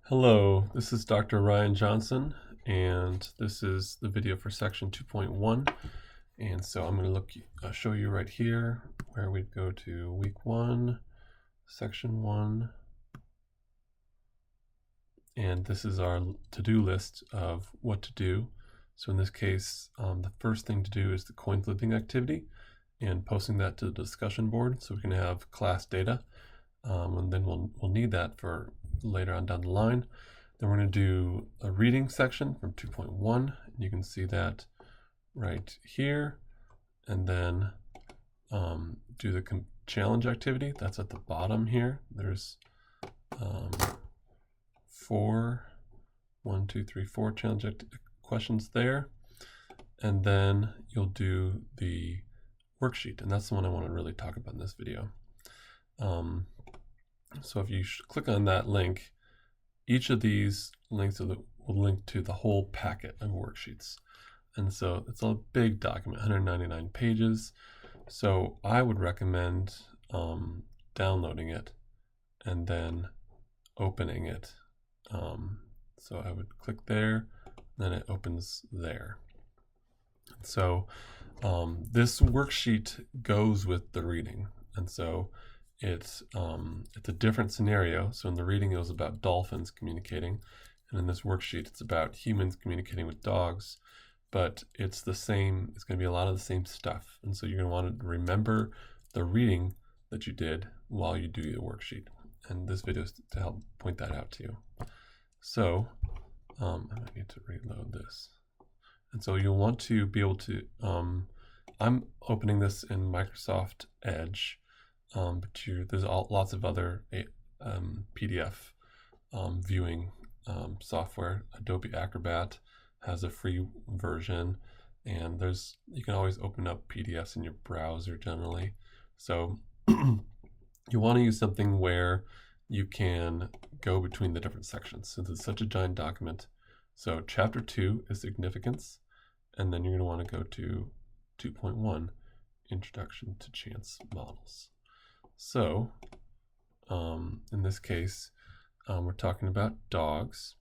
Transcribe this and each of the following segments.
Hello, this is Dr. Ryan Johnson, and this is the video for section 2.1. And so I'm going to show you right here where we'd go to week 1, section 1. And this is our to-do list of what to do. So in this case, the first thing to do is the coin flipping activity and posting that to the discussion board so we can have class data. And then we'll need that for later on down the line. Then we're going to do a reading section from 2.1. You can see that right here. And then do the challenge activity. That's at the bottom here. There's 4 challenge questions there. And then you'll do the worksheet. And that's the one I want to really talk about in this video. So if you click on that link, each of these links will link to the whole packet of worksheets. And so it's a big document, 199 pages. So I would recommend downloading it and then opening it. So I would click there, then it opens there. So this worksheet goes with the reading. And so it's a different scenario. So in the reading, it was about dolphins communicating. And in this worksheet, it's about humans communicating with dogs. But it's the same, it's going to be a lot of the same stuff. And so you're going to want to remember the reading that you did while you do the worksheet. And this video is to help point that out to you. So I might need to reload this. And so you'll want to be able to, I'm opening this in Microsoft Edge. But there's lots of other PDF viewing software. Adobe Acrobat has a free version, and you can always open up PDFs in your browser generally. So you want to use something where you can go between the different sections since it's such a giant document. So chapter 2 is significance, and then you're going to want to go to 2.1, Introduction to Chance Models. So, in this case, we're talking about dogs,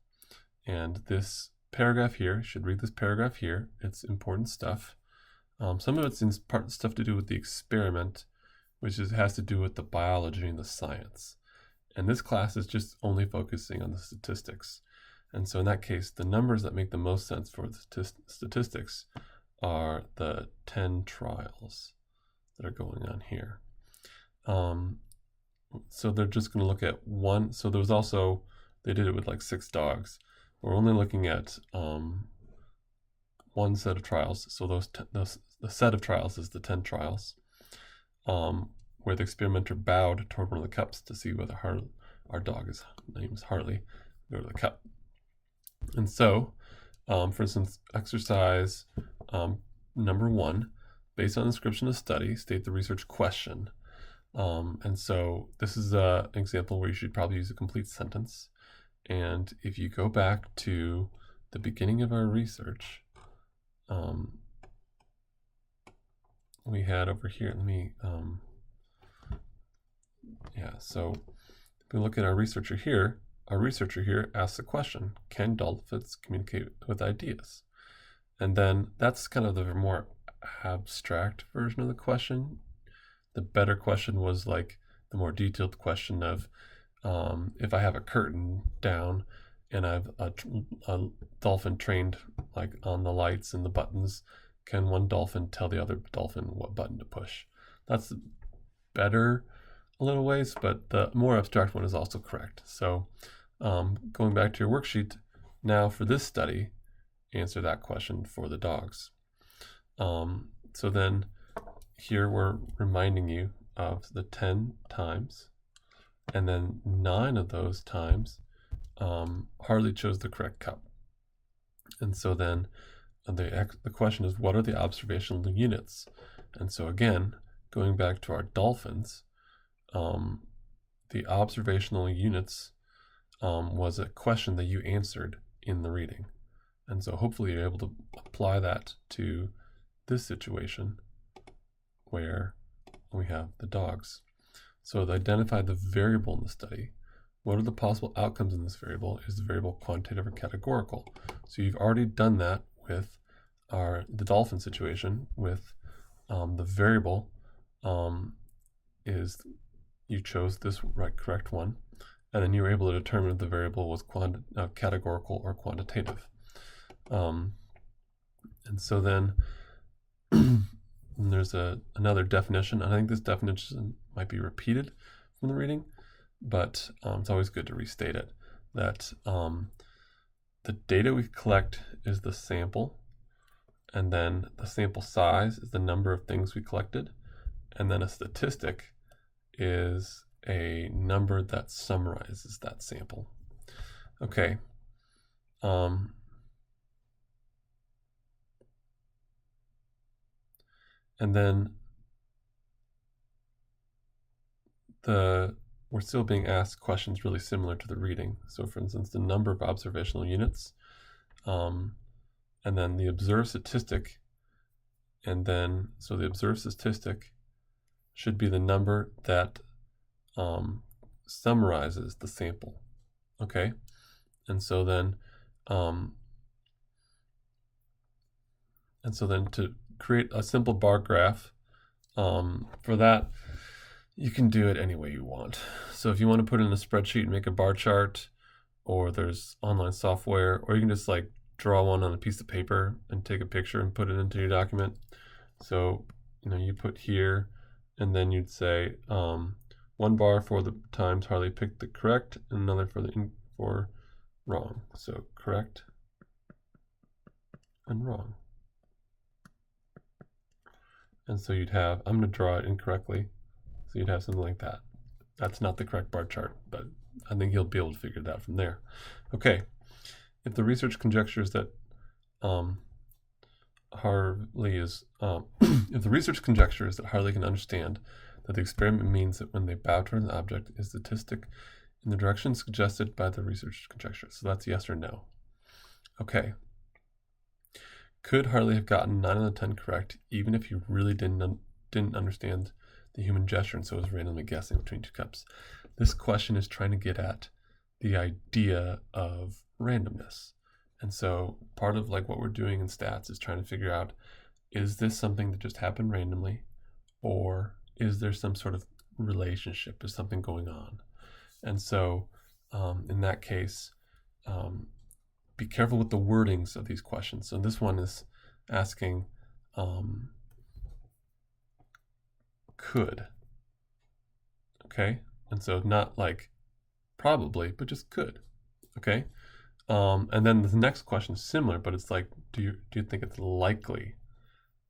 and this paragraph here, you should read this paragraph here. It's important stuff. Some of it's stuff to do with the experiment, which has to do with the biology and the science. And this class is just only focusing on the statistics. And so in that case, the numbers that make the most sense for the statistics are the 10 trials that are going on here. So they're just going to look at one. So there was also, they did it with like 6 dogs. We're only looking at one set of trials. So the set of trials is the 10 trials, where the experimenter bowed toward one of the cups to see whether our dog's name is Harley. Go to the cup. And so, for instance, exercise number 1, based on the description of the study, state the research question. And so this is an example where you should probably use a complete sentence. And if you go back to the beginning of our research, we had over here, so if we look at our researcher here asks a question: can dolphins communicate with ideas? And then that's kind of the more abstract version of the question. The better question was like the more detailed question of if I have a curtain down and I have a dolphin trained like on the lights and the buttons, can one dolphin tell the other dolphin what button to push? That's better a little ways, but the more abstract one is also correct. So going back to your worksheet, now for this study, answer that question for the dogs. So then here we're reminding you of the 10 times, and then 9 of those times Harley chose the correct cup. And so then the question is, what are the observational units? And so again, going back to our dolphins, the observational units was a question that you answered in the reading. And so hopefully you're able to apply that to this situation where we have the dogs. So to identify the variable in the study, what are the possible outcomes in this variable? Is the variable quantitative or categorical? So you've already done that with the dolphin situation with the variable is you chose this correct one, and then you were able to determine if the variable was categorical or quantitative. And so then there's another definition, and I think this definition might be repeated from the reading, but it's always good to restate it, that the data we collect is the sample, and then the sample size is the number of things we collected, and then a statistic is a number that summarizes that sample. Okay. And then we're still being asked questions really similar to the reading. So for instance, the number of observational units, and then the observed statistic, and then, so the observed statistic should be the number that summarizes the sample, okay? And so then to create a simple bar graph, for that, you can do it any way you want. So if you want to put it in a spreadsheet and make a bar chart, or there's online software, or you can just like draw one on a piece of paper and take a picture and put it into your document. So, you know, you put here, and then you'd say 1 bar for the times Harley picked the correct, and another for wrong. So correct and wrong. And so you'd have, I'm going to draw it incorrectly, so you'd have something like that. That's not the correct bar chart, but I think you'll be able to figure it out from there. Okay, if the research conjectures that Harley is, if the research conjecture is that Harley can understand that the experiment means that when they bow toward an object is statistic in the direction suggested by the research conjecture. So that's yes or no. Okay. Could Harley have gotten 9 out of 10 correct even if he really didn't understand the human gesture and so was randomly guessing between 2 cups? This question is trying to get at the idea of randomness. And so part of like what we're doing in stats is trying to figure out, is this something that just happened randomly, or is there some sort of relationship? Is something going on? And so in that case, be careful with the wordings of these questions. So this one is asking could, okay? And so not like probably, but just could, okay? And then the next question is similar, but it's like, do you think it's likely?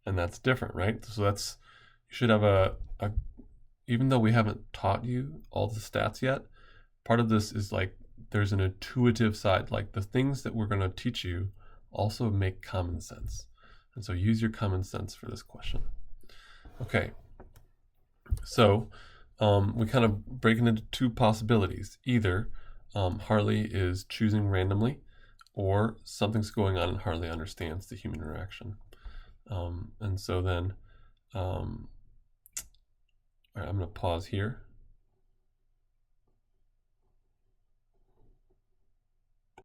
And that's different, right? So that's, you should have even though we haven't taught you all the stats yet, part of this is like, there's an intuitive side, like the things that we're going to teach you also make common sense. And so use your common sense for this question. Okay, so we kind of break it into 2 possibilities. Either Harley is choosing randomly, or something's going on and Harley understands the human interaction. And so then, all right, I'm going to pause here.